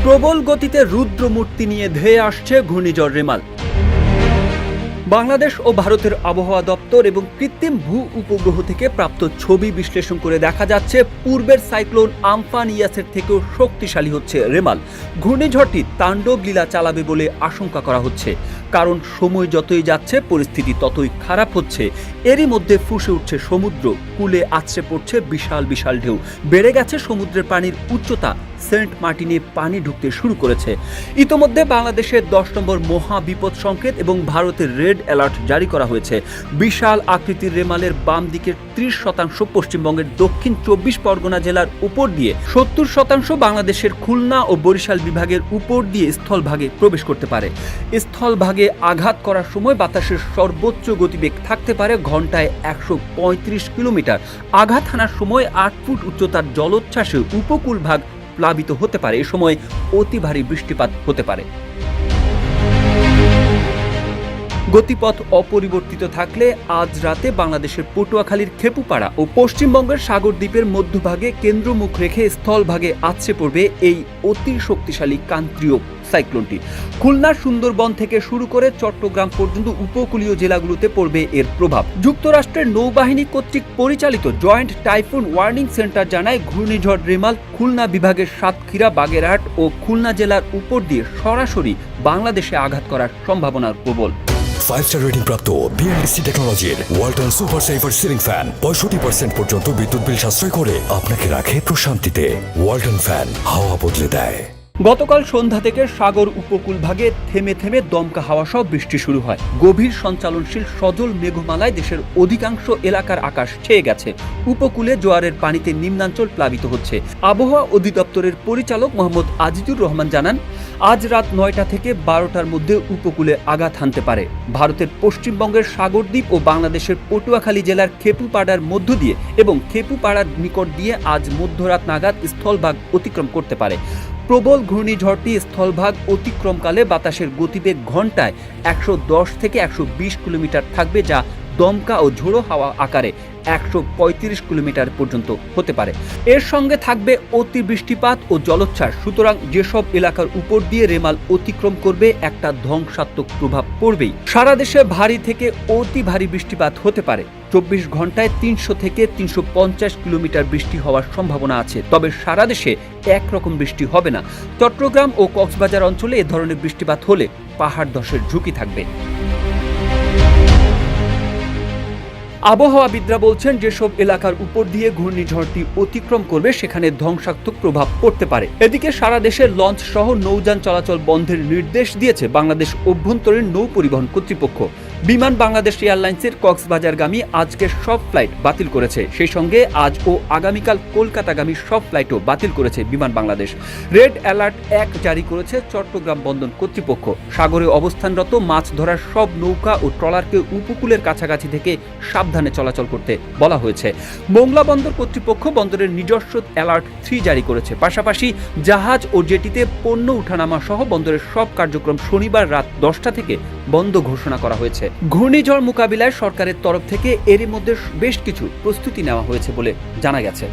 প্রবল গতিতে রুদ্রমূর্তি নিয়ে ধেয়ে আসছে ঘূর্ণিঝড় রেমাল। বাংলাদেশ ও ভারতের আবহাওয়া দপ্তর এবং কৃত্রিম ভূ উপগ্রহ থেকে প্রাপ্ত ছবি বিশ্লেষণ করে দেখা যাচ্ছে পূর্বের সাইক্লোন আমফান ইয়াসের থেকেও শক্তিশালী হচ্ছে রেমাল। ঘূর্ণিঝড়টি তাণ্ডব লীলা চালাবে বলে আশঙ্কা করা হচ্ছে, কারণ সময় যতই যাচ্ছে পরিস্থিতি ততই খারাপ হচ্ছে। এরই মধ্যে ফুঁসে উঠছে সমুদ্র, কূলে আছড়ে পড়ছে বিশাল বিশাল ঢেউ, বেড়ে গেছে সমুদ্রের পানির উচ্চতা, সেন্ট মার্টিনে পানি ঢুকতে শুরু করেছে। ইতোমধ্যে বাংলাদেশের 10 নম্বর মহা বিপদ সংকেত এবং ভারতের রেড অ্যালার্ট জারি করা হয়েছে। বিশাল আকৃতির রেমালের বাম দিকের 30% পশ্চিমবঙ্গের দক্ষিণ 24 পরগনা জেলার উপর দিয়ে, 70% বাংলাদেশের খুলনা ও বরিশাল বিভাগের উপর দিয়ে স্থলভাগে প্রবেশ করতে পারে। স্থলভাগে আঘাত করার সময় বাতাসের সর্বোচ্চ গতিবেগ থাকতে পারে ঘন্টায় 135 কিলোমিটার। আঘাত হানার সময় 8 ফুট উচ্চতার জলোচ্ছ্বাসে উপকূল ভাগ প্লাবিত হতে পারে। এ সময় অতি ভারী বৃষ্টিপাত হতে পারে। গতিপথ অপরিবর্তিত থাকলে আজ রাতে বাংলাদেশের পটুয়াখালীর খেপুপাড়া ও পশ্চিমবঙ্গের সাগরদ্বীপের মধ্যভাগে কেন্দ্রমুখ রেখে স্থলভাগে আছড়ে পড়বে এই অতি শক্তিশালী ক্রান্তীয় সাইক্লোনটি। খুলনার সুন্দরবন থেকে শুরু করে চট্টগ্রাম পর্যন্ত উপকূলীয় জেলাগুলোতে পড়বে এর প্রভাব। যুক্তরাষ্ট্রের নৌবাহিনী কর্তৃক পরিচালিত জয়েন্ট টাইফুন ওয়ার্নিং সেন্টার জানায়, ঘূর্ণিঝড় রেমাল খুলনা বিভাগের সাতক্ষীরা, বাগেরহাট ও খুলনা জেলার উপর দিয়ে সরাসরি বাংলাদেশে আঘাত করার সম্ভাবনা প্রবল। 5-স্টার রেটিং প্রাপ্ত বিএলডিসি টেকনোলজির Walton super saver ceiling fan 65% পর্যন্ত বিদ্যুৎ বিল সাশ্রয় করে আপনাকে রাখে প্রশান্তিতে। ওয়ালটন ফ্যান হাওয়া বদলে দেয়। গতকাল সন্ধ্যা থেকে সাগর উপকূল ভাগে থেমে থেমে দমকা হাওয়া সহ বৃষ্টি শুরু হয়। গভীর সঞ্চালনশীল সজল মেঘমালায় দেশের অধিকাংশ এলাকার আকাশ ছেয়ে গেছে। উপকূলে জোয়ারের পানিতে নিম্নাঞ্চল প্লাবিত হচ্ছে। আবহাওয়া অধিদপ্তরের পরিচালক মোহাম্মদ আজিজুর রহমান জানান, আজ রাত 9টা থেকে 12টার মধ্যে উপকূলে আঘাত হানতে পারে। ভারতের পশ্চিমবঙ্গের সাগরদ্বীপ ও বাংলাদেশের পটুয়াখালী জেলার খেপুপাড়ার মধ্য দিয়ে এবং খেপুপাড়ার নিকট দিয়ে আজ মধ্যরাত নাগাদ স্থলভাগ অতিক্রম করতে পারে। প্রবল ঘূর্ণিঝড়টি স্থলভাগ অতিক্রমকালে বাতাসের গতিবেগ ঘন্টায় 110 থেকে 120 কিলোমিটার থাকবে, যা দমকা ও ঝোড়ো হাওয়া আকারে 135 কিলোমিটার পর্যন্ত হতে পারে। এর সঙ্গে থাকবে অতি বৃষ্টিপাত ও জলোচ্ছ্বাস। সুতরাং যেসব এলাকার উপর দিয়ে রেমাল অতিক্রম করবে একটা ধ্বংসাত্মক প্রভাব পড়বেই। সারা দেশে ভারী থেকে অতি ভারী বৃষ্টিপাত হতে পারে। 24 ঘন্টায় 300 থেকে 350 কিলোমিটার বৃষ্টি হওয়ার সম্ভাবনা আছে। তবে সারা দেশে একরকম বৃষ্টি হবে না। চট্টগ্রাম ও কক্সবাজার অঞ্চলে এ ধরনের বৃষ্টিপাত হলে পাহাড় ধসের ঝুঁকি থাকবে। আবহাওয়াবিদরা বলছেন, যেসব এলাকার উপর দিয়ে ঘূর্ণিঝড়টি অতিক্রম করবে সেখানে ধ্বংসাত্মক প্রভাব পড়তে পারে। এদিকে সারা দেশে লঞ্চ সহ নৌযান চলাচল বন্ধের নির্দেশ দিয়েছে বাংলাদেশ অভ্যন্তরীণ নৌ পরিবহন কর্তৃপক্ষ। বিমান বাংলাদেশ এয়ারলাইন্সের কক্সবাজারগামী আজকের সব ফ্লাইট বাতিল করেছে। সেই সঙ্গে আজ ও আগামীকাল কলকাতাগামী সব ফ্লাইটও বাতিল করেছে বিমান বাংলাদেশ। রেড অ্যালার্ট 1 জারি করেছে চট্টগ্রাম বন্দর কর্তৃপক্ষ। সাগরে অবস্থানরত মাছ ধরার সব নৌকা ও ট্রলারকে উপকূলের কাছাকাছি থেকে সাবধানে চলাচল করতে বলা হয়েছে। মোংলা বন্দর কর্তৃপক্ষ বন্দরের নিজস্ব অ্যালার্ট 3 জারি করেছে। পাশাপাশি জাহাজ ও জেটিতে পণ্য উঠানামা সহ বন্দরের সব কার্যক্রম শনিবার রাত 10টা থেকে বন্ধ ঘোষণা করা হয়েছে। ঘূর্ণিঝড় মোকাবিলায় সরকারের তরফ থেকে এরই মধ্যে বেশ কিছু প্রস্তুতি নেওয়া হয়েছে বলে জানা গেছে।